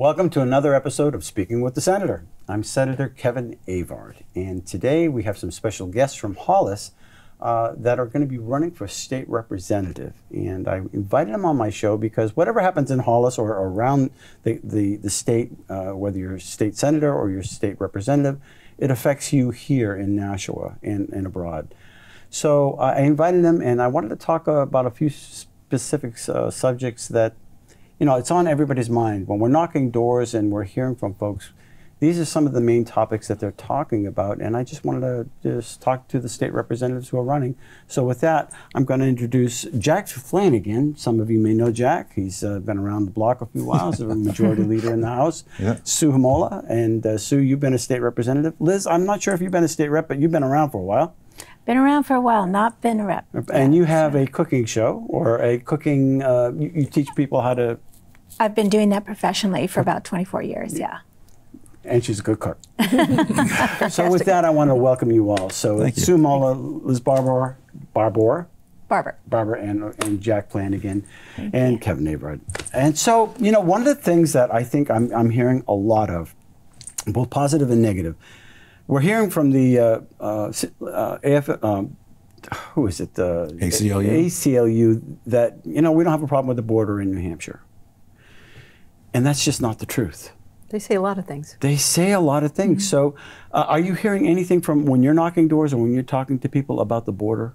Welcome to another episode of Speaking with the Senator. I'm Senator Kevin Avard, and today we have some special guests from Hollis that are going to be running for state representative. And I invited them on my show because whatever happens in Hollis or around the state, whether you're a state senator or you're a state representative, it affects you here in Nashua and abroad. So I invited them, and I wanted to talk about a few specific subjects that, you know, it's on everybody's mind. When we're knocking doors and we're hearing from folks, these are some of the main topics that they're talking about, and I just wanted to just talk to the state representatives who are running. So with that, I'm going to introduce Jack Flanagan. Some of you may know Jack. He's been around the block a few while, a majority leader in the House. Yeah. Sue Hamola, and Sue, you've been a state representative. Liz, I'm not sure if you've been a state rep, but you've been around for a while. Been around for a while, not been a rep. And you have a cooking show, or a cooking, you teach people how to... I've been doing that professionally for about 24 years, yeah. And she's a good cook. So with that, I want to welcome you all. So Sue Mola, Liz Barber, and Jack Flanagan, and Kevin Avard. And so, you know, one of the things that I think I'm hearing a lot of, both positive and negative, we're hearing from the who is it? ACLU. ACLU, that, you know, we don't have a problem with the border in New Hampshire. And that's just not the truth. They say a lot of things. They say a lot of things. So are you hearing anything from when you're knocking doors or when you're talking to people about the border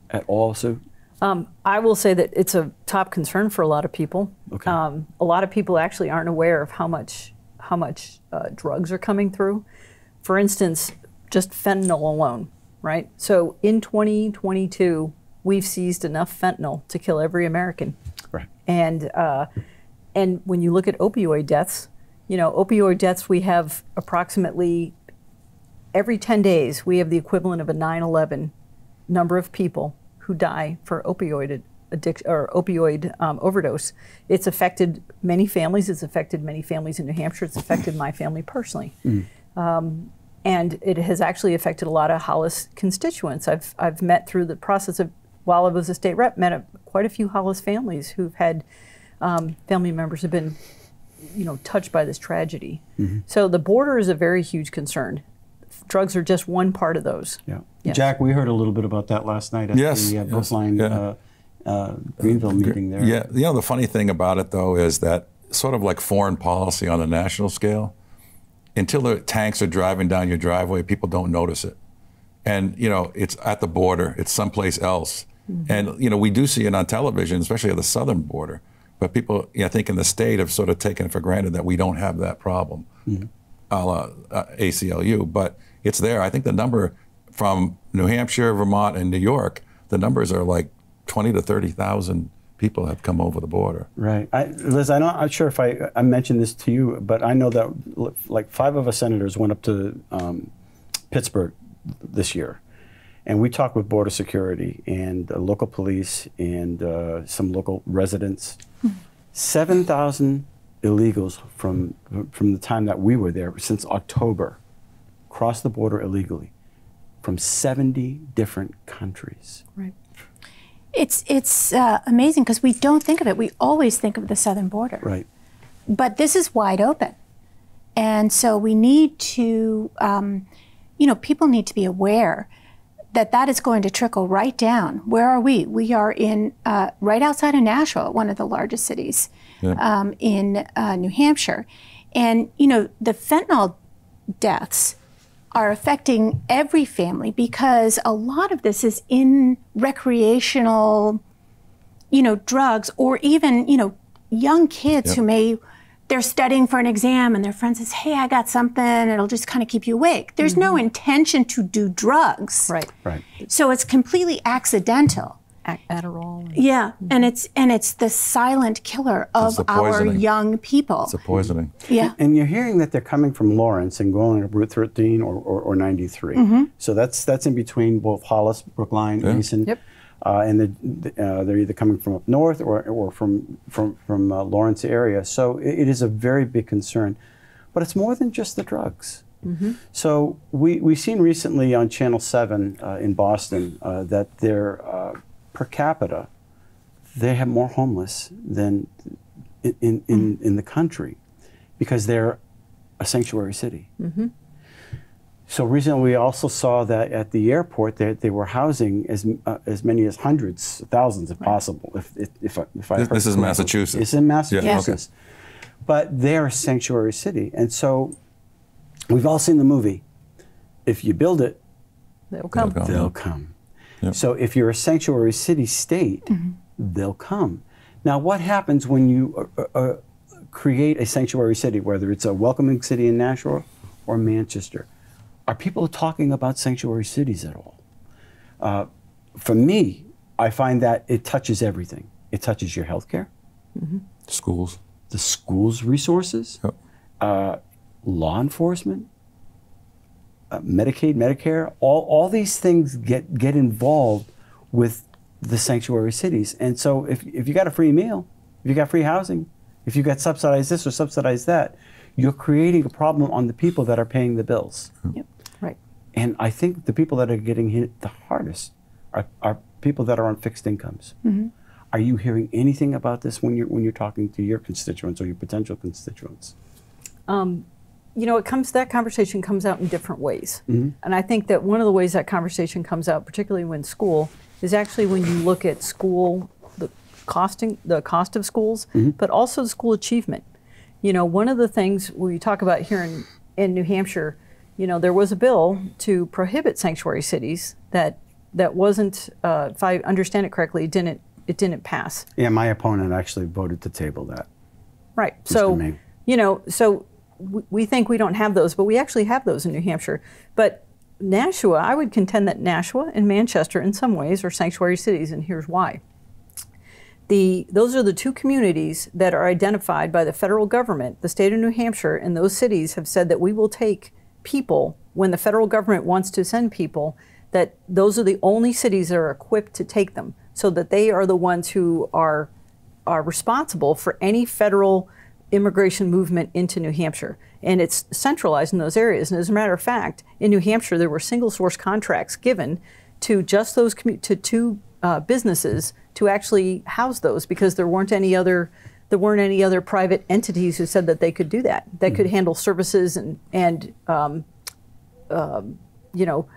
at all, Sue? I will say that it's a top concern for a lot of people. Okay. A lot of people actually aren't aware of how much drugs are coming through. For instance, just fentanyl alone, right? So in 2022, we've seized enough fentanyl to kill every American. Right. And when you look at opioid deaths, you know, opioid deaths, we have approximately every 10 days, we have the equivalent of a 9/11 number of people who die for opioid addiction or opioid overdose. It's affected many families. It's affected many families in New Hampshire. It's affected my family personally. And it has actually affected a lot of Hollis constituents. I've met through the process of, while I was a state rep, met quite a few Hollis families who've had family members have been, you know, touched by this tragedy. So the border is a very huge concern. Drugs are just one part of those. Yeah. Yes. Jack, we heard a little bit about that last night at the Brookline Greenville meeting there. Yeah, you know, the funny thing about it, though, is that sort of like foreign policy on a national scale, until the tanks are driving down your driveway, people don't notice it. And, you know, it's at the border, it's someplace else. And, you know, we do see it on television, especially at the southern border. But people, I think in the state, have sort of taken it for granted that we don't have that problem, a la ACLU. But it's there. I think the number from New Hampshire, Vermont, and New York, the numbers are like 20 to 30,000 people have come over the border. Right. Liz, I'm not sure if I mentioned this to you, but I know that like 5 of us senators went up to Pittsburgh this year. And we talked with Border Security and local police and some local residents. 7,000 illegals from the time that we were there, since October, crossed the border illegally from 70 different countries. Right. It's amazing because we don't think of it. We always think of the southern border. Right. But this is wide open. And so we need to, you know, people need to be aware that that is going to trickle right down. Where are we? We are in right outside of Nashua, one of the largest cities in New Hampshire. And, you know, the fentanyl deaths are affecting every family because a lot of this is in recreational, you know, drugs, or even, you know, young kids who they're studying for an exam and their friend says, hey, I got something, it'll just kind of keep you awake. There's no intention to do drugs. Right. Right. So it's completely accidental. Adderall. Yeah, and it's the silent killer of our young people. It's a poisoning. Yeah. And you're hearing that they're coming from Lawrence and going up Route 13 or 93. So that's in between both Hollis, Brookline, Mason. Yep. And they're either coming from up north or from Lawrence area. So it is a very big concern. But it's more than just the drugs. So we've seen recently on Channel 7 in Boston that their per capita, they have more homeless than in the country. because they're a sanctuary city. So recently we also saw that at the airport they were housing as many as hundreds, thousands if possible. If I heard This is correctly. Massachusetts. It's in Massachusetts. Yeah, okay. But they're a sanctuary city. And so we've all seen the movie. If you build it, They'll come. they'll come. Yep. So if you're a sanctuary city state, they'll come. Now, what happens when you create a sanctuary city, whether it's a welcoming city in Nashua or Manchester? Are people talking about sanctuary cities at all? For me, I find that it touches everything. It touches your healthcare, Schools. the schools' resources, Yep. law enforcement, Medicaid, Medicare. All these things get involved with the sanctuary cities. And so if you got a free meal, if you got free housing, if you got subsidized this or subsidized that, you're creating a problem on the people that are paying the bills. Yep. Right. And I think the people that are getting hit the hardest are people that are on fixed incomes. Are you hearing anything about this when you're talking to your constituents or your potential constituents? You know, that conversation comes out in different ways. And I think that one of the ways that conversation comes out, particularly when school, is actually when you look at school, the cost of schools, but also the school achievement. You know, one of the things we talk about here in New Hampshire, you know, there was a bill to prohibit sanctuary cities that wasn't, if I understand it correctly, it didn't pass. Yeah, my opponent actually voted to table that. Right. Mr. So, May. you know, we think we don't have those, but we actually have those in New Hampshire. But Nashua, I would contend that Nashua and Manchester in some ways are sanctuary cities, and here's why. Those are the two communities that are identified by the federal government. The state of New Hampshire and those cities have said that we will take people when the federal government wants to send people, that those are the only cities that are equipped to take them, so that they are the ones who are responsible for any federal immigration movement into New Hampshire. And it's centralized in those areas. And as a matter of fact, in New Hampshire, there were single source contracts given to just those two businesses to actually house those, because there weren't any other private entities who said that they could do that could handle services and you know,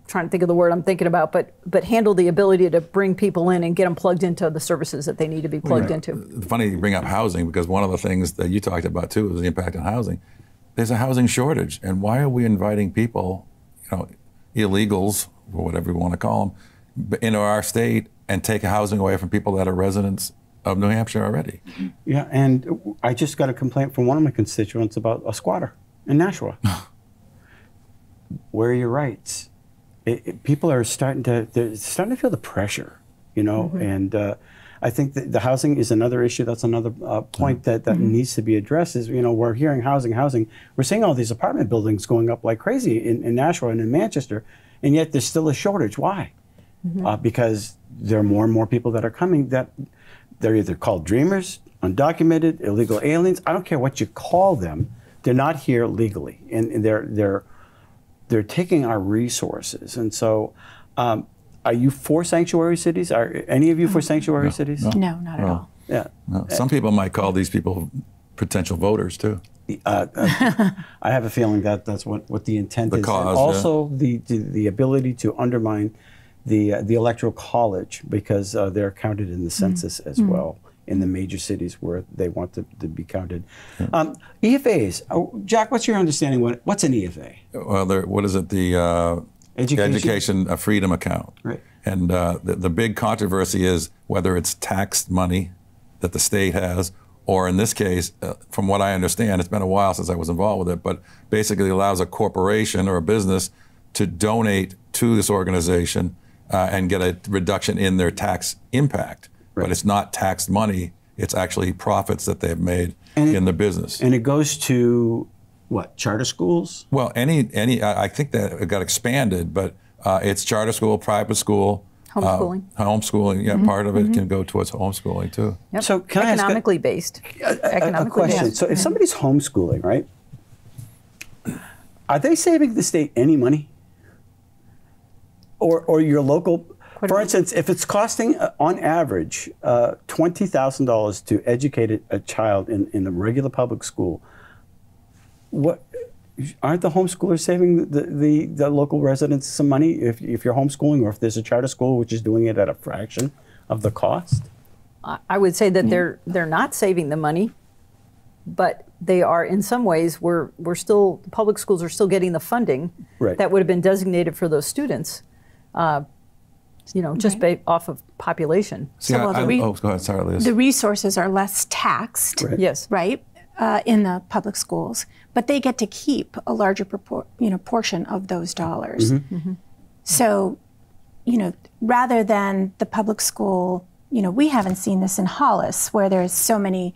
trying to think of the word I'm thinking about, but handle the ability to bring people in and get them plugged into the services that they need to be plugged into. Funny you bring up housing, because one of the things that you talked about too is the impact on housing. There's a housing shortage, and why are we inviting people, you know, illegals or whatever you want to call them, into our state and take housing away from people that are residents of New Hampshire already? Yeah, and I just got a complaint from one of my constituents about a squatter in Nashua. Where are your rights? People are starting to feel the pressure, you know, and I think that the housing is another issue. That's another point that needs to be addressed. Is, you know, we're hearing housing. We're seeing all these apartment buildings going up like crazy in Nashua and in Manchester, and yet there's still a shortage. Why? Because there are more and more people that are coming that they're either called dreamers, undocumented, illegal aliens. I don't care what you call them. They're not here legally, and they're taking our resources. And so, are you for sanctuary cities? Are any of you for sanctuary cities? No, not at all. Yeah. No. Some people might call these people potential voters too. I have a feeling that that's what the intent The is. cause, and also the ability to undermine the electoral college, because they're counted in the census as well in the major cities where they want to be counted. EFAs. Jack, what's your understanding? What's an EFA? Well, what is it? The Education Freedom Account. Right. And the big controversy is whether it's taxed money that the state has, or in this case, from what I understand, it's been a while since I was involved with it, but basically allows a corporation or a business to donate to this organization and get a reduction in their tax impact. Right. But it's not taxed money, it's actually profits that they've made in the business. And it goes to what, charter schools? Well, I think that it got expanded, but it's charter school, private school. Homeschooling. Homeschooling, yeah, part of it can go towards homeschooling too. Yep. So can economically I ask based. a question? Based. So if somebody's homeschooling, right, are they saving the state any money? Or your local For instance, if it's costing, on average, $20,000 to educate a child in a regular public school, aren't the homeschoolers saving the local residents some money if you're homeschooling, or if there's a charter school which is doing it at a fraction of the cost? I would say that they're not saving the money, but they are, in some ways, we're still, public schools are still getting the funding that would have been designated for those students, just based off of population. See, go ahead, sorry, Liz. The resources are less taxed, yes, right, in the public schools, but they get to keep a larger portion of those dollars. So, rather than the public school, we haven't seen this in Hollis, where there's so many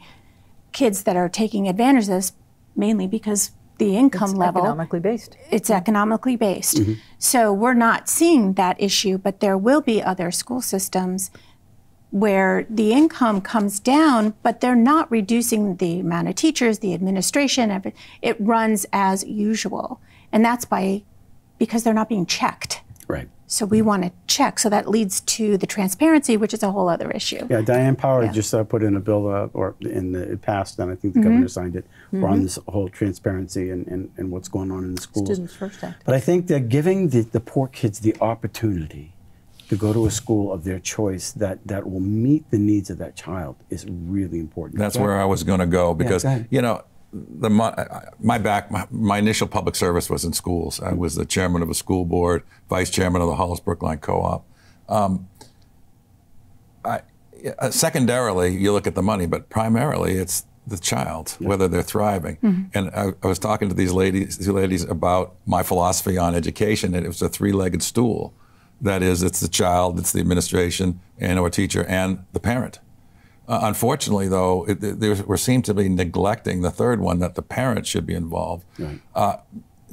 kids that are taking advantage of this, mainly because the income level. Economically based. It's economically based. So we're not seeing that issue, but there will be other school systems where the income comes down, but they're not reducing the amount of teachers, the administration. It runs as usual. And that's because they're not being checked. Right. So we want to check. So that leads to the transparency, which is a whole other issue. Yeah, Diane Power just put in a bill, it passed, and I think the governor signed it, on this whole transparency and what's going on in the schools. Students First Act. But I think that giving the poor kids the opportunity to go to a school of their choice that will meet the needs of that child is really important. That's where I was going to go, because my initial public service was in schools. I was the chairman of a school board, vice chairman of the Hollis Brookline Co-op. Secondarily, you look at the money, but primarily it's the child, whether they're thriving. And I was talking to these ladies about my philosophy on education, and it was a three-legged stool. That is, it's the child, it's the administration or teacher, and the parent. Unfortunately, though, we seem to be neglecting the third one, that the parents should be involved. To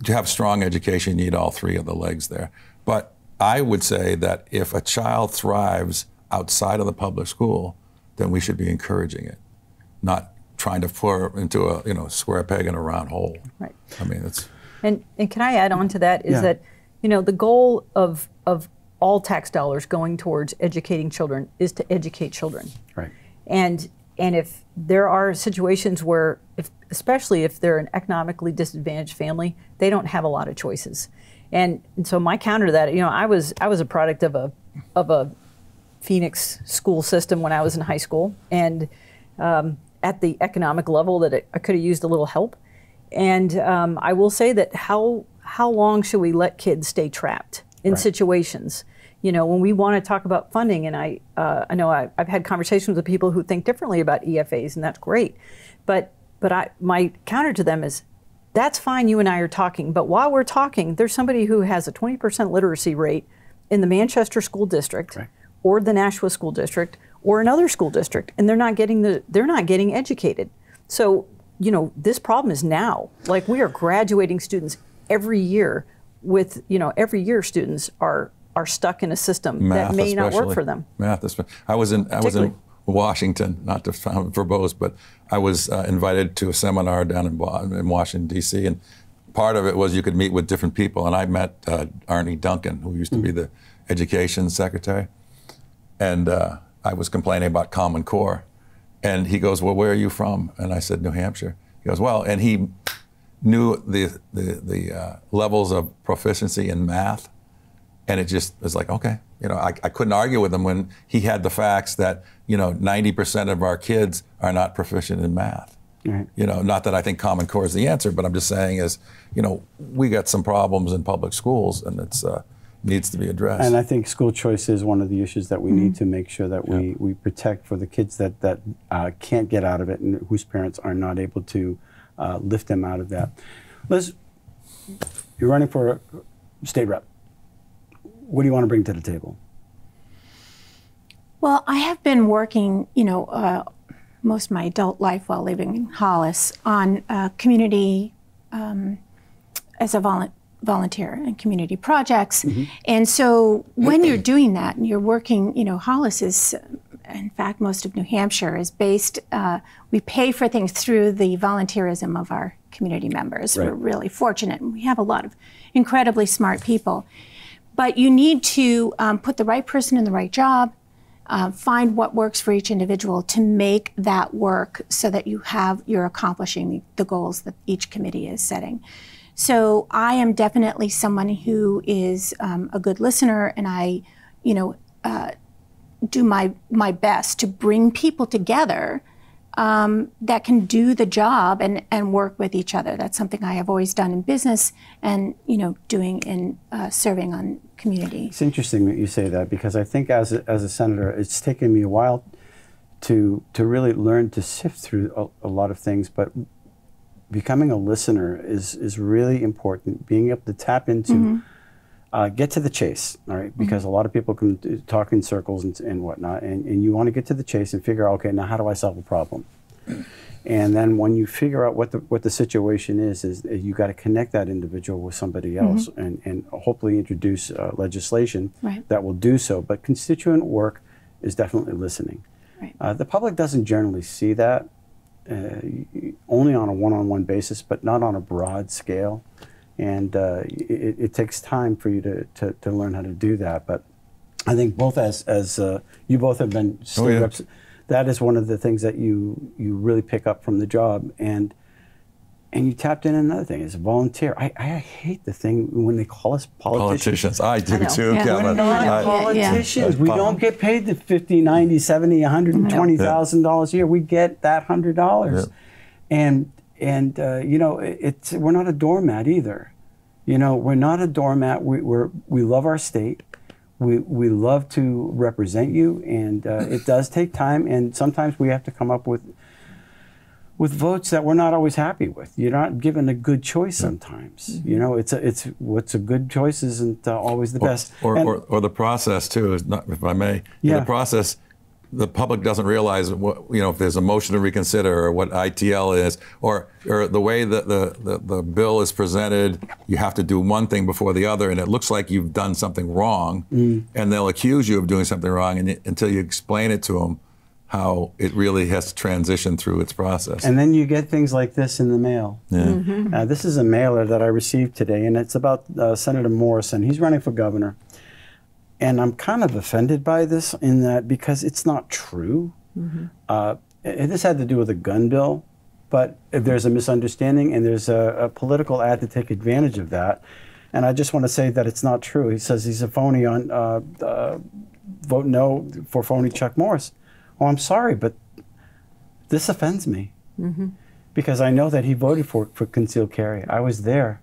have strong education, you need all three of the legs there. But I would say that if a child thrives outside of the public school, then we should be encouraging it, not trying to pour into a square peg in a round hole. Right. I mean, it's. And can I add on to that is that the goal of all tax dollars going towards educating children is to educate children. Right. And if there are situations where, especially if they're an economically disadvantaged family, they don't have a lot of choices. And so my counter to that, I was a product of a Phoenix school system when I was in high school, and at the economic level that I could have used a little help. And I will say that how long should we let kids stay trapped in situations? When we want to talk about funding, and I know I've had conversations with people who think differently about EFAs, and that's great. But my counter to them is, that's fine, you and I are talking, but while we're talking, there's somebody who has a 20% literacy rate in the Manchester School District, or the Nashua School District, or another school district, and they're not getting educated. So this problem is now. Like, we are graduating students every year with every year students are stuck in a system that may not work for them. Math, I was in Washington, not to sound verbose, but I was invited to a seminar down in Washington, D.C., and part of it was you could meet with different people, and I met Arnie Duncan, who used to be the education secretary, and I was complaining about Common Core, and he goes, well, where are you from? And I said, New Hampshire. He goes, well, and he knew the levels of proficiency in math. And it just was like, okay, I couldn't argue with him when he had the facts that, 90% of our kids are not proficient in math. Right. Not that I think Common Core is the answer, but I'm just saying is, we got some problems in public schools, and it's needs to be addressed. And I think school choice is one of the issues that we need to make sure that we protect for the kids that can't get out of it and whose parents are not able to lift them out of that. Liz, you're running for a state rep. What do you want to bring to the table? Well, I have been working, most of my adult life while living in Hollis on community as a volunteer in community projects. And so when you're doing that and you're working, Hollis is, in fact, most of New Hampshire is based, we pay for things through the volunteerism of our community members. We're really fortunate, and we have a lot of incredibly smart people. But you need to put the right person in the right job, find what works for each individual to make that work so that you're accomplishing the goals that each committee is setting. So I am definitely someone who is a good listener, and I, do my best to bring people together that can do the job and work with each other. That's something I have always done in business and, doing in serving on community. It's interesting that you say that, because I think as a senator, it's taken me a while to really learn to sift through a lot of things, but becoming a listener is really important. Being able to tap into, get to the chase, all right? Because a lot of people can talk in circles and whatnot, and you want to get to the chase and figure out, okay, now how do I solve a problem? And then when you figure out what the situation is you got to connect that individual with somebody else and hopefully introduce legislation that will do so. But constituent work is definitely listening. Right. The public doesn't generally see that, only on a one-on-one basis, but not on a broad scale. And it takes time for you to learn how to do that. But I think both as you both have been state reps, that is one of the things that you really pick up from the job. And you tapped in another thing, is volunteer. I hate the thing when they call us politicians. I do too, Kevin. We're not politicians. We don't get paid the $50, $90, $70, $120,000 a year. We get that $100. And we're not a doormat either. We're not a doormat. We love our state. We love to represent you, and it does take time. And sometimes we have to come up with votes that we're not always happy with. You're not given a good choice sometimes. It's what's a good choice isn't always the best. Or the process too is not, if I may. The process. The public doesn't realize if there's a motion to reconsider, or what ITL is, or the way that the bill is presented. You have to do one thing before the other, and it looks like you've done something wrong, and they'll accuse you of doing something wrong, until you explain it to them how it really has to transition through its process. And then you get things like this in the mail. This is a mailer that I received today, and it's about Senator Morrison. He's running for governor. And I'm kind of offended by this in that, because it's not true. This had to do with a gun bill, but there's a misunderstanding, and there's a political ad to take advantage of that. And I just want to say that it's not true. He says he's a phony on vote no for phony Chuck Morris. Oh, I'm sorry, but this offends me, because I know that he voted for concealed carry. I was there.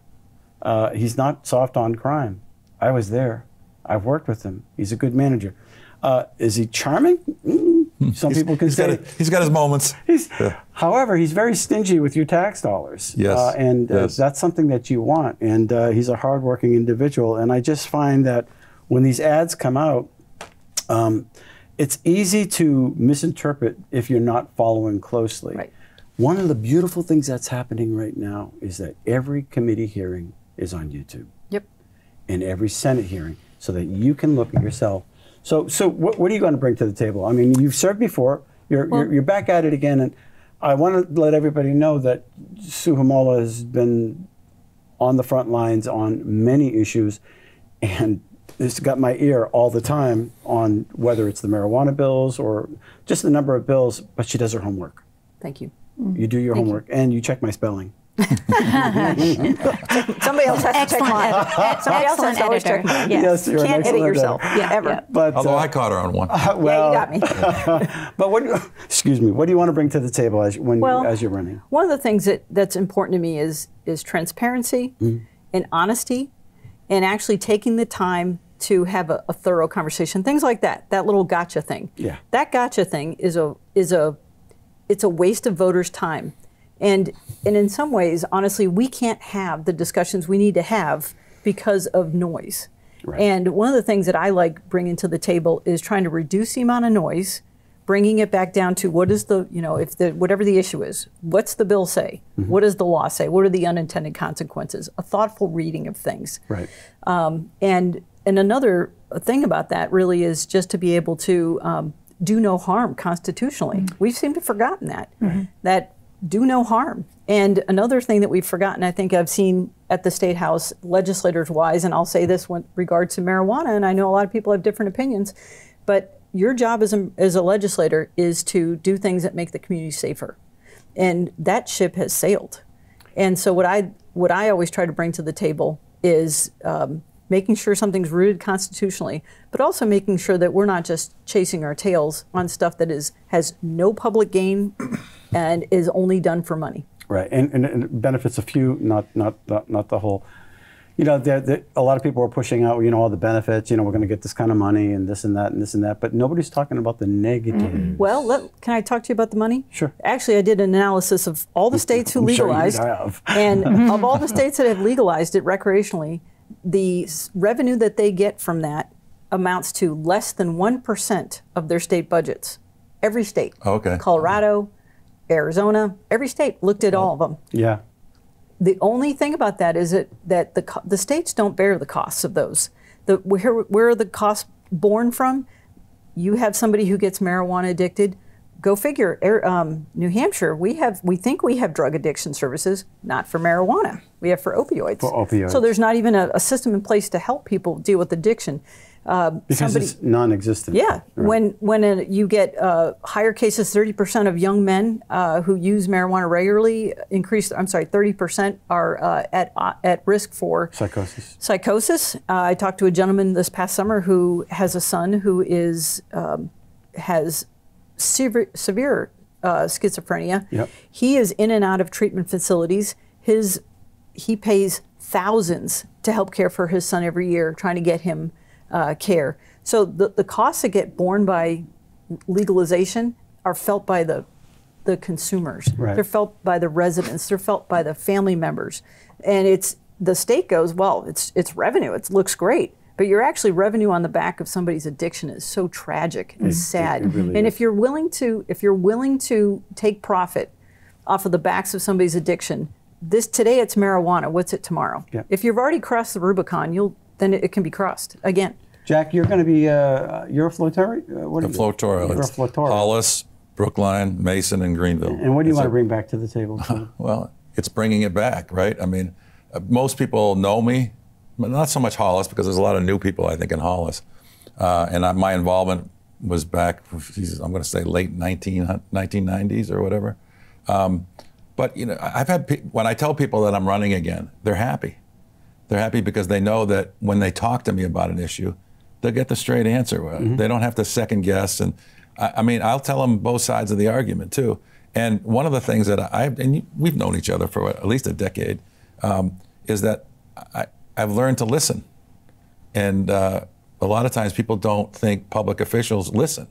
He's not soft on crime. I was there. I've worked with him. He's a good manager. Is he charming? Some people can say. He's got his moments. However, he's very stingy with your tax dollars. Yes. That's something that you want. And he's a hardworking individual. And I just find that when these ads come out, it's easy to misinterpret if you're not following closely. Right. One of the beautiful things that's happening right now is that every committee hearing is on YouTube. Yep. And every Senate hearing, so that you can look at yourself. So what are you going to bring to the table? I mean, you've served before. You're back at it again, and I want to let everybody know that Sue Hamola has been on the front lines on many issues, and it's got my ear all the time on whether it's the marijuana bills or just the number of bills. But she does her homework. Thank you. You do your homework, and you check my spelling. Somebody else has to check mine. Somebody else has to always check mine. Yes, you're Can't edit yourself. Ever. Yeah. But, although I caught her on one. Well, yeah, you got me. But what do you want to bring to the table as you're running? One of the things that's important to me is transparency and honesty, and actually taking the time to have a thorough conversation. Things like that little gotcha thing. Yeah. That gotcha thing is a waste of voters' time. And in some ways, honestly, we can't have the discussions we need to have because of noise. Right. And one of the things that I like bringing to the table is trying to reduce the amount of noise, bringing it back down to what is whatever the issue is, what's the bill say? What does the law say? What are the unintended consequences? A thoughtful reading of things. Right. And another thing about that really is just to be able to do no harm constitutionally. We seem to have forgotten that. That do no harm. And another thing that we've forgotten, I think I've seen at the State House, legislators-wise, and I'll say this with regard to marijuana, and I know a lot of people have different opinions, but your job as a legislator is to do things that make the community safer. And that ship has sailed. And so what I always try to bring to the table is making sure something's rooted constitutionally, but also making sure that we're not just chasing our tails on stuff that has no public gain and is only done for money. Right, and it benefits a few, not the whole. You know, a lot of people are pushing out, you know, all the benefits. You know, we're going to get this kind of money and this and that and this and that, but nobody's talking about the negatives. Well, can I talk to you about the money? Sure. Actually, I did an analysis of all the states who legalized, sure you have. and of all the states that have legalized it recreationally, the revenue that they get from that amounts to less than 1% of their state budgets. Every state. Okay. Colorado, Arizona, every state looked at all of them. Yeah. The only thing about that is that the states don't bear the costs of those. Where are the costs born from? You have somebody who gets marijuana addicted. Go figure. New Hampshire, we think we have drug addiction services, not for marijuana. We have for opioids. For opioids. So there's not even a system in place to help people deal with addiction. Because it's non-existent. Yeah. Right. When you get higher cases, 30% of young men who use marijuana regularly 30% are at risk for psychosis. I talked to a gentleman this past summer who has a son who has severe schizophrenia. Yep. He is in and out of treatment facilities. He pays thousands to help care for his son every year, trying to get him care. So the costs that get borne by legalization are felt by the consumers. Right. They're felt by the residents. They're felt by the family members. And the state goes, well, it's revenue. It looks great. But you're actually revenue on the back of somebody's addiction is so tragic and sad. It really and is. if you're willing to take profit off of the backs of somebody's addiction, today it's marijuana. What's it tomorrow? Yeah. If you've already crossed the Rubicon, then it can be crossed again. Jack, you're going to be you're a flotorial. What The are you? flotorial. You're a It's flotorial. Hollis, Brookline, Mason, and Greenville. And what do you It's want to bring back to the table? Well, it's bringing it back, right? I mean, most people know me, but not so much Hollis, because there's a lot of new people, I think, in Hollis. And my involvement was back, I'm going to say late 1990s or whatever. But, you know, when I tell people that I'm running again, they're happy. They're happy because they know that when they talk to me about an issue, they'll get the straight answer. Mm-hmm. They don't have to second guess. And I mean, I'll tell them both sides of the argument too. And one of the things that we've known each other for at least a decade, is that I've learned to listen. And a lot of times people don't think public officials listen.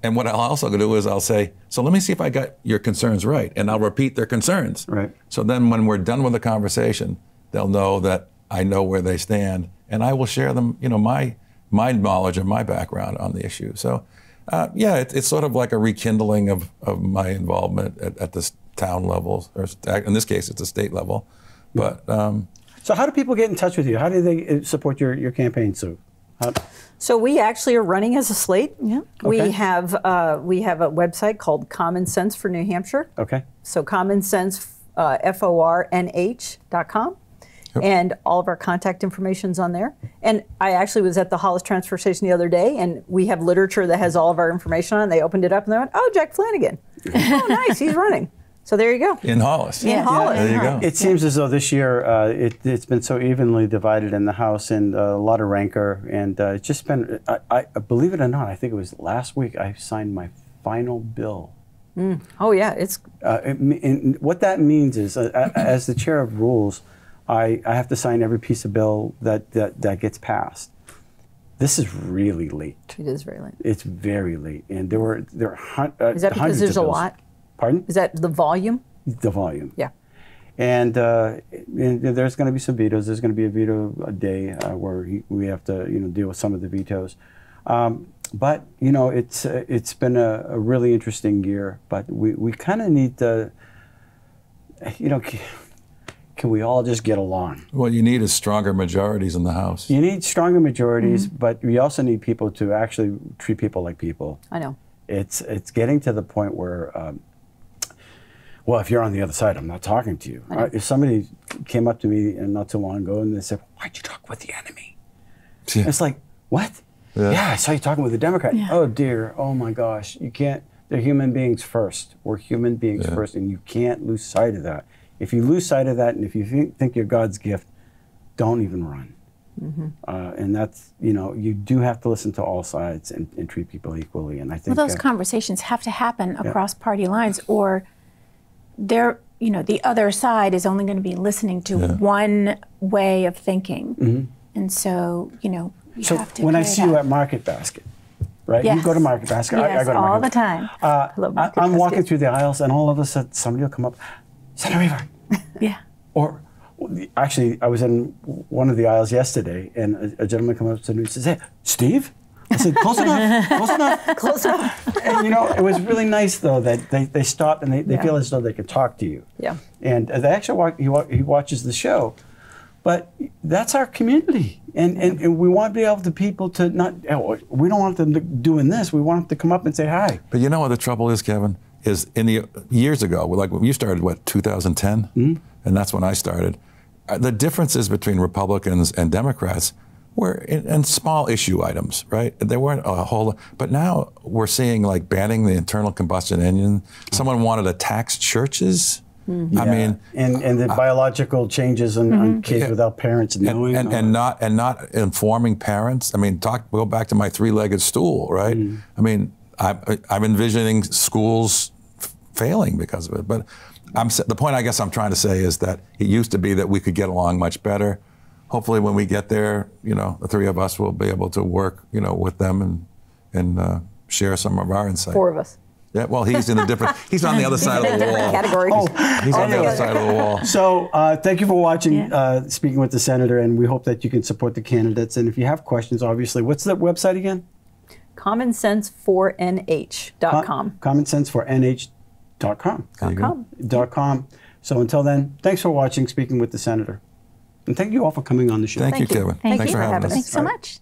And what I'll also do is I'll say, so let me see if I got your concerns right. And I'll repeat their concerns. Right. So then when we're done with the conversation, they'll know that I know where they stand. And I will share them, you know, my knowledge and my background on the issue. So, yeah, it's sort of like a rekindling of my involvement at this town level, or in this case, it's a state level. But so how do people get in touch with you? How do they support your campaign, Sue? So we actually are running as a slate. Yeah. We Okay. have a website called Common Sense for New Hampshire. Okay. So Common Sense, FORNH.com. Yep. And all of our contact information's on there. And I actually was at the Hollis transfer station the other day, and we have literature that has all of our information on it. They opened it up and they went, oh, Jack Flanagan. Oh, nice, he's running. So there you go. in Hollis. In Hollis. There you go. It seems as though this year it's been so evenly divided in the House, and a lot of rancor, and it's just been, I believe it or not, I think it was last week I signed my final bill. Oh, yeah, it's And what that means is, as the chair of rules, I have to sign every piece of bill that gets passed. This is really late. it is very late. It's very late, and there are Is that because hundreds there's of a bills. lot? Pardon? Is that the volume? The volume. Yeah. And there's going to be some vetoes. There's going to be a veto a day where we have to deal with some of the vetoes. But it's been a really interesting year. But we kind of need to, can we all just get along? What you need is stronger majorities in the House. You need stronger majorities, but we also need people to actually treat people like people. I know. It's getting to the point where well, if you're on the other side, I'm not talking to you. If somebody came up to me not too long ago and they said, why'd you talk with the enemy? Yeah. It's like, what? Yeah, I saw you talking with a Democrat. Yeah. Oh dear, oh my gosh, you can't, they're human beings first. We're human beings first, and you can't lose sight of that. If you lose sight of that, and if you think you're God's gift, don't even run. And that's, you do have to listen to all sides and treat people equally. And I think Well, those conversations have to happen across party lines, or they're, the other side is only going to be listening to one way of thinking. And so, you so have to when I carry see that. you at Market Basket, right? You go to Market Basket. Yes, I go to all Market the time. I'm walking through the aisles, and all of a sudden somebody will come up, Senator Weaver. Yeah. Or actually, I was in one of the aisles yesterday, and a gentleman came up to me and says, "Hey, Steve?" I said, "Close enough, close enough, close enough." And it was really nice though that they stopped and they feel as though they could talk to you. Yeah. And they actually he watches the show, but that's our community, and we want to be able to people to not. We don't want them to doing this. We want them to come up and say hi. But you know what the trouble is, Kevin? Is in the years ago, like when you started, 2010? And that's when I started. The differences between Republicans and Democrats were in small issue items, right? There weren't a whole, but now we're seeing like banning the internal combustion engine. Someone wanted to tax churches. I mean, and the biological changes on kids without parents knowing, and not informing parents. I mean, go back to my three-legged stool, right? I mean, I'm envisioning schools failing because of it. But the point I guess I'm trying to say is that it used to be that we could get along much better. Hopefully, when we get there, the three of us will be able to work, with them and share some of our insight. Four of us. Yeah, well, he's on the other side of the wall. Categories. He's on the other side of the wall. So thank you for watching Speaking with the Senator, and we hope that you can support the candidates. And if you have questions, obviously, what's the website again? commonsense4nh.com. commonsense4nh.com. So until then, thanks for watching Speaking with the Senator. And thank you all for coming on the show. Thank you, Kevin. Thank Thanks you for having us. Thanks so much.